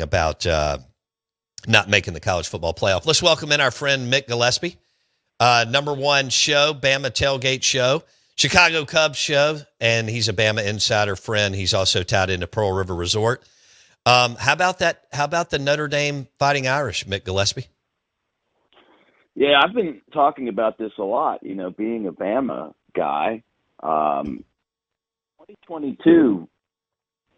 about not making the college football playoff. Let's welcome in our friend Mick Gillespie, number one show, Bama Tailgate Show, Chicago Cubs show, and he's a Bama Insider friend. He's also tied into Pearl River Resort. How about that? How about the Notre Dame Fighting Irish, Mick Gillespie? Yeah, I've been talking about this a lot, being a Bama guy. 2022,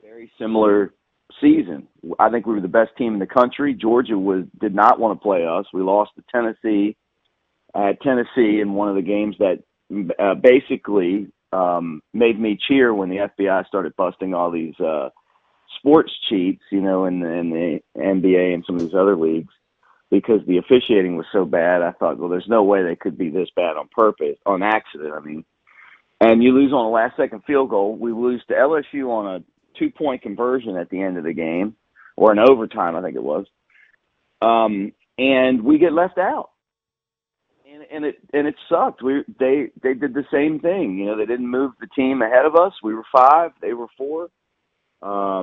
very similar season. I think we were the best team in the country. Georgia did not want to play us. We lost to Tennessee at Tennessee in one of the games that basically made me cheer when the FBI started busting all these sports cheats, in the NBA and some of these other leagues, because the officiating was so bad. I thought, well, there's no way they could be this bad on purpose, on accident, I mean. And you lose on a last-second field goal. We lose to LSU on a 2-point conversion at the end of the game, or an overtime, I think it was. And we get left out. And it sucked. They did the same thing. They didn't move the team ahead of us. We were 5, they were 4. I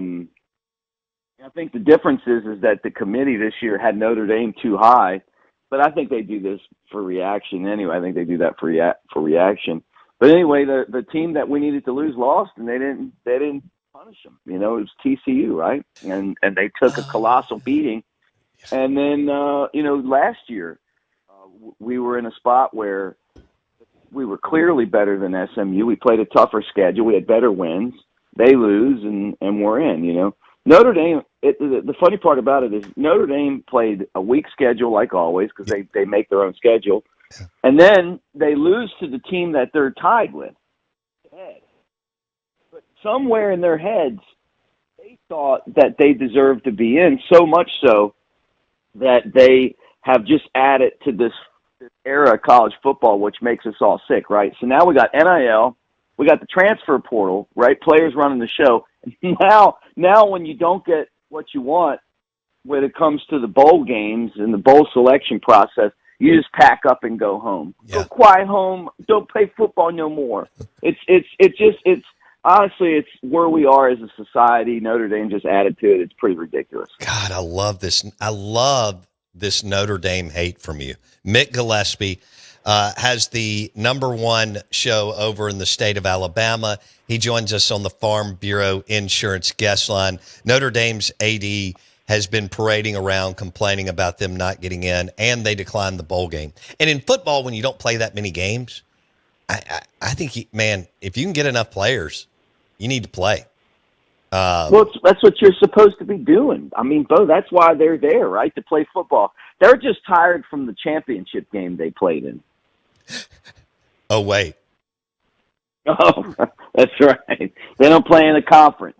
think the difference is that the committee this year had Notre Dame too high, but I think they do this for reaction anyway. I think they do that for reaction. But anyway, the team that we needed to lose lost, and they didn't punish them. It was TCU, right? And they took a colossal beating. And then last year we were in a spot where we were clearly better than SMU. We played a tougher schedule. We had better wins. They lose, and we're in. Notre Dame, the funny part about it is Notre Dame played a weak schedule like always, because they make their own schedule. And then they lose to the team that they're tied with. But somewhere in their heads, they thought that they deserved to be in, so much so that they have just added to this era of college football, which makes us all sick, right? So now we got NIL, we got the transfer portal, right? Players running the show. Now when you don't get what you want when it comes to the bowl games and the bowl selection process, you just pack up and go home. Yeah. Go quiet home. Don't play football no more. It's honestly, it's where we are as a society. Notre Dame just added to it. It's pretty ridiculous. God, I love this. I love this Notre Dame hate from you. Mick Gillespie has the number one show over in the state of Alabama. He joins us on the Farm Bureau Insurance guest line. Notre Dame's AD has been parading around complaining about them not getting in, and they declined the bowl game. And in football, when you don't play that many games, I think, if you can get enough players, you need to play. Well, that's what you're supposed to be doing. I mean, Bo, that's why they're there, right, to play football. They're just tired from the championship game they played in. Oh, wait. Oh, that's right. They don't play in the conference.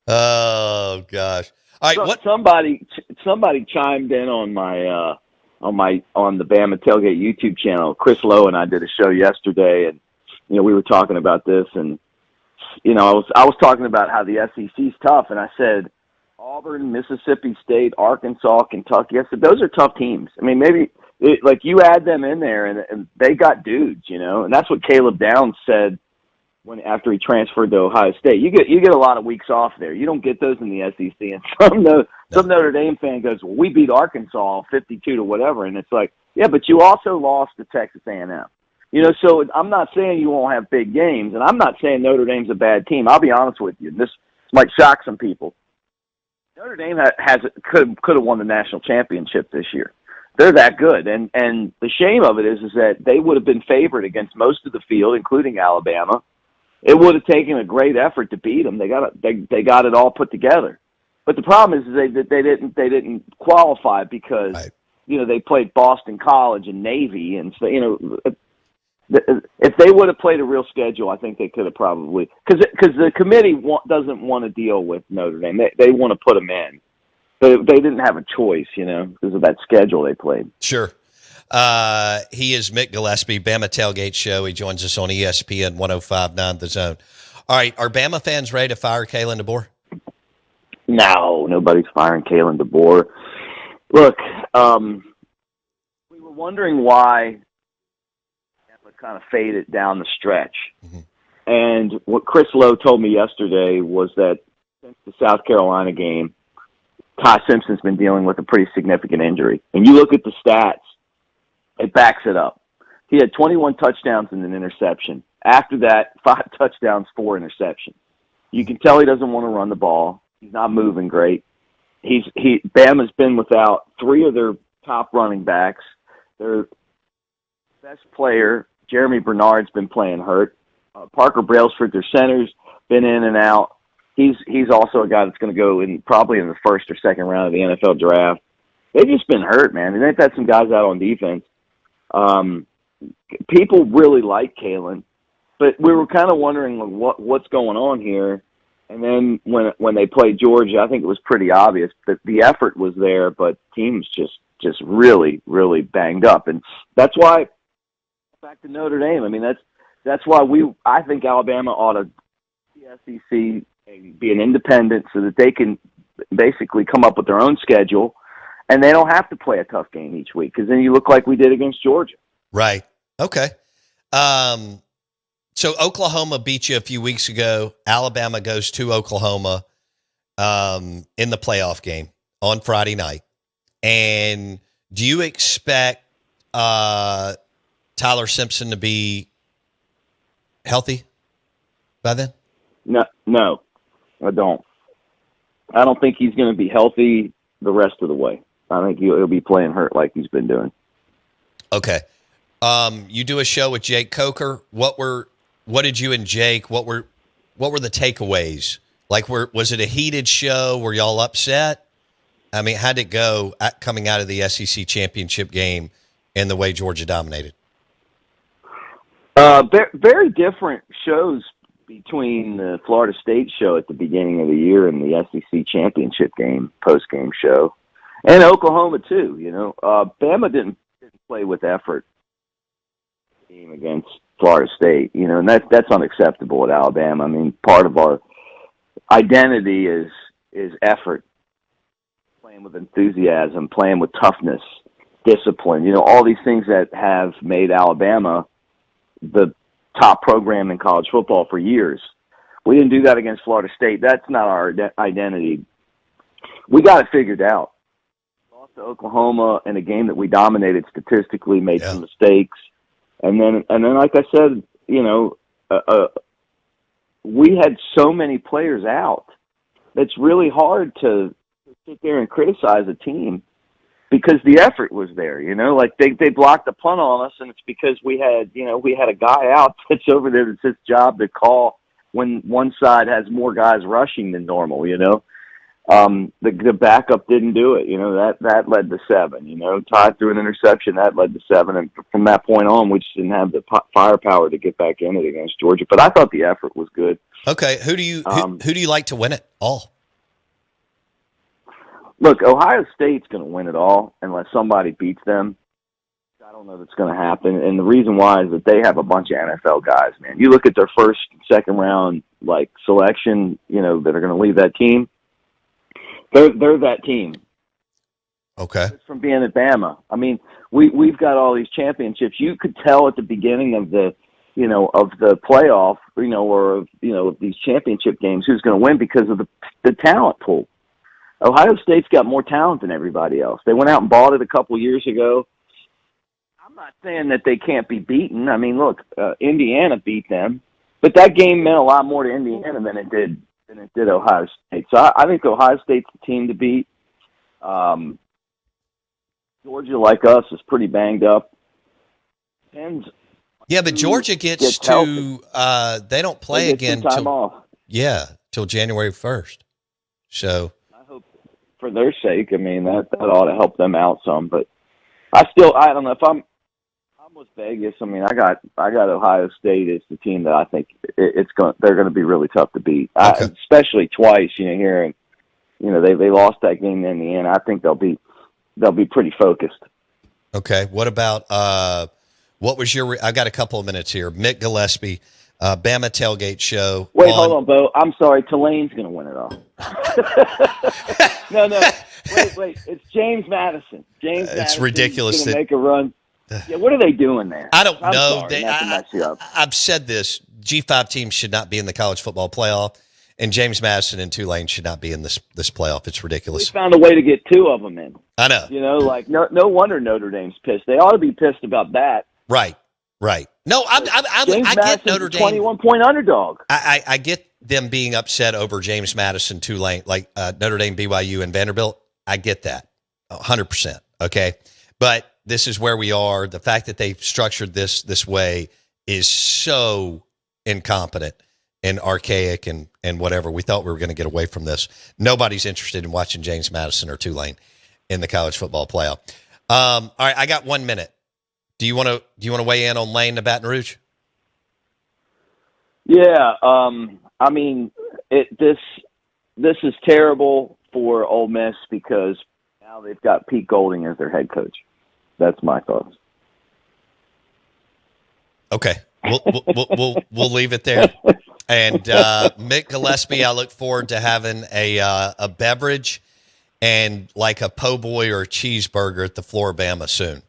Oh, gosh. All right, somebody chimed in on the Bama Tailgate YouTube channel. Chris Lowe and I did a show yesterday, and we were talking about this, and I was talking about how the SEC's tough, and I said Auburn, Mississippi State, Arkansas, Kentucky. I said those are tough teams. I mean, maybe like you add them in there, and they got dudes, and that's what Caleb Downs said after he transferred to Ohio State. You get a lot of weeks off there. You don't get those in the SEC. And some Notre Dame fan goes, well, we beat Arkansas 52 to whatever, and it's like, yeah, but you also lost to Texas A&M. So I'm not saying you won't have big games, and I'm not saying Notre Dame's a bad team. I'll be honest with you. This might shock some people. Notre Dame could have won the national championship this year. They're that good, and the shame of it is that they would have been favored against most of the field, including Alabama. It would have taken a great effort to beat them. They got it all put together. But the problem is they didn't qualify because right. They played Boston College and Navy, and so if they would have played a real schedule, I think they could have probably, because the committee doesn't want to deal with Notre Dame. They want to put them in, but they didn't have a choice, because of that schedule they played. Sure. He is Mick Gillespie, Bama Tailgate Show. He joins us on ESPN 105.9 The Zone. All right, are Bama fans ready to fire Kalen DeBoer? No, nobody's firing Kalen DeBoer. Look, we were wondering why Bama kind of faded down the stretch. Mm-hmm. And what Chris Lowe told me yesterday was that since the South Carolina game, Ty Simpson's been dealing with a pretty significant injury. And you look at the stats, it backs it up. He had 21 touchdowns and an interception. After that, 5 touchdowns, 4 interceptions. You can tell he doesn't want to run the ball. He's not moving great. Bama's been without 3 of their top running backs. Their best player, Jeremy Bernard's been playing hurt. Parker Brailsford, their center's been in and out. He's also a guy that's going to go in probably in the first or second round of the NFL draft. They've just been hurt, man. And they've had some guys out on defense. People really like Kalen, but we were kind of wondering what's going on here. And then when they played Georgia, I think it was pretty obvious that the effort was there, but teams just really, really banged up. And that's why, back to Notre Dame, I mean, that's why I think Alabama ought to the SEC and be an independent so that they can basically come up with their own schedule, and they don't have to play a tough game each week, because then you look like we did against Georgia. Right. Okay. So Oklahoma beat you a few weeks ago. Alabama goes to Oklahoma in the playoff game on Friday night. And do you expect Tyler Simpson to be healthy by then? No, I don't. I don't think he's going to be healthy the rest of the way. I think he'll be playing hurt like he's been doing. Okay. You do a show with Jake Coker. What did you and Jake, what were the takeaways? Like, was it a heated show? Were y'all upset? I mean, how'd it go coming out of the SEC championship game and the way Georgia dominated? Very different shows between the Florida State show at the beginning of the year and the SEC championship game, post-game show, and Oklahoma too. You know, Bama didn't play with effort game against Florida State. You know, and that's unacceptable at Alabama. I mean, part of our identity is effort, playing with enthusiasm, playing with toughness, discipline. You know, all these things that have made Alabama the top program in college football for years. We didn't do that against Florida State. That's not our identity. We got it figured out. Lost to Oklahoma in a game that we dominated statistically, made some mistakes. And then, like I said, you know, we had so many players out. It's really hard to sit there and criticize a team because the effort was there, you know, like they blocked the punt on us, and it's because we had a guy out that's over there that's his job to call when one side has more guys rushing than normal, you know. The backup didn't do it, you know, that led to 7, you know, tied through an interception, that led to 7. And from that point on, we just didn't have the firepower to get back in it against Georgia. But I thought the effort was good. Okay. Who do you like to win it all? Look, Ohio State's going to win it all unless somebody beats them. I don't know that's going to happen. And the reason why is that they have a bunch of NFL guys, man. You look at their first, second round, like, selection, you know, that are going to leave that team. They're that team. Okay. It's from being at Bama. I mean, we've got all these championships. You could tell at the beginning of the playoff, you know, or of these championship games who's going to win because of the talent pool. Ohio State's got more talent than everybody else. They went out and bought it a couple years ago. I'm not saying that they can't be beaten. I mean, look, Indiana beat them, but that game meant a lot more to Indiana than it did Ohio State. So I think Ohio State's the team to beat. Georgia, like us, is pretty banged up. Yeah, but Georgia gets to they don't play again till January 1st. So I hope for their sake, I mean that ought to help them out some. But I don't know if I'm with Vegas. I mean, I got Ohio State as the team that I think they're going to be really tough to beat, okay. Especially twice. You know, here and they lost that game in the end. I think they'll be pretty focused. Okay. What about what was your? I got a couple of minutes here. Mick Gillespie, Bama Tailgate Show. Wait, hold on, Bo. I'm sorry. Tulane's going to win it all. No. Wait. It's James Madison. It's ridiculous. Going to make a run. Yeah, what are they doing there? I don't know. Sorry, I've said this. G5 teams should not be in the college football playoff. And James Madison and Tulane should not be in this playoff. It's We ridiculous. found a way to get 2 of them in. I know. Like no wonder Notre Dame's pissed. They ought to be pissed about that. Right. No, I get Madison's Notre a Dame. 21-point underdog. I get them being upset over James Madison, Tulane, like Notre Dame, BYU, and Vanderbilt. I get that 100%. Okay. But this is where we are. The fact that they've structured this way is so incompetent and archaic and whatever. We thought we were going to get away from this. Nobody's interested in watching James Madison or Tulane in the college football playoff. All right, I got 1 minute. Do you want to weigh in on Lane to Baton Rouge? Yeah, I mean, this is terrible for Ole Miss because now they've got Pete Golding as their head coach. That's my thoughts. Okay, we'll leave it there. And Mick Gillespie, I look forward to having a beverage and like a po' boy or a cheeseburger at the Floribama soon.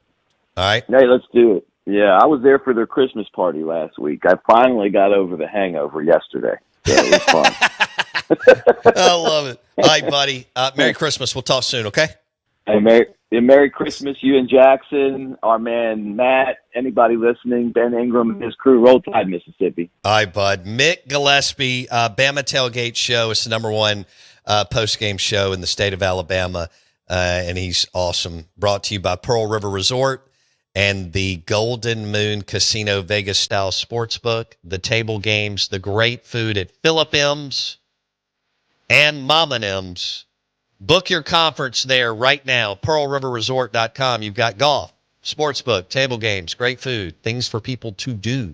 All right. Hey, let's do it. Yeah, I was there for their Christmas party last week. I finally got over the hangover yesterday. So it was fun. I love it. All right, buddy. Merry Christmas. We'll talk soon, okay? Hey, Merry Christmas, you and Jackson, our man Matt, anybody listening, Ben Ingram and his crew. Roll Tide, Mississippi. All right, bud. Mick Gillespie, Bama Tailgate Show. It's the number one post-game show in the state of Alabama, and he's awesome. Brought to you by Pearl River Resort and the Golden Moon Casino Vegas-style sportsbook, the table games, the great food at Philip M's and Mama M's. Book your conference there right now, pearlriverresort.com. You've got golf, sportsbook, table games, great food, things for people to do.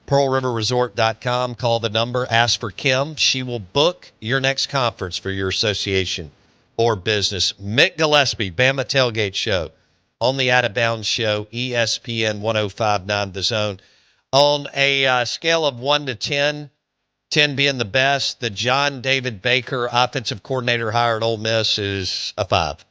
pearlriverresort.com. Call the number, ask for Kim. She will book your next conference for your association or business. Mick Gillespie, Bama Tailgate Show. On the Out of Bounds Show, ESPN 105.9 The Zone. On a scale of 1 to 10, 10 being the best, the John David Baker offensive coordinator hire at Ole Miss is a 5.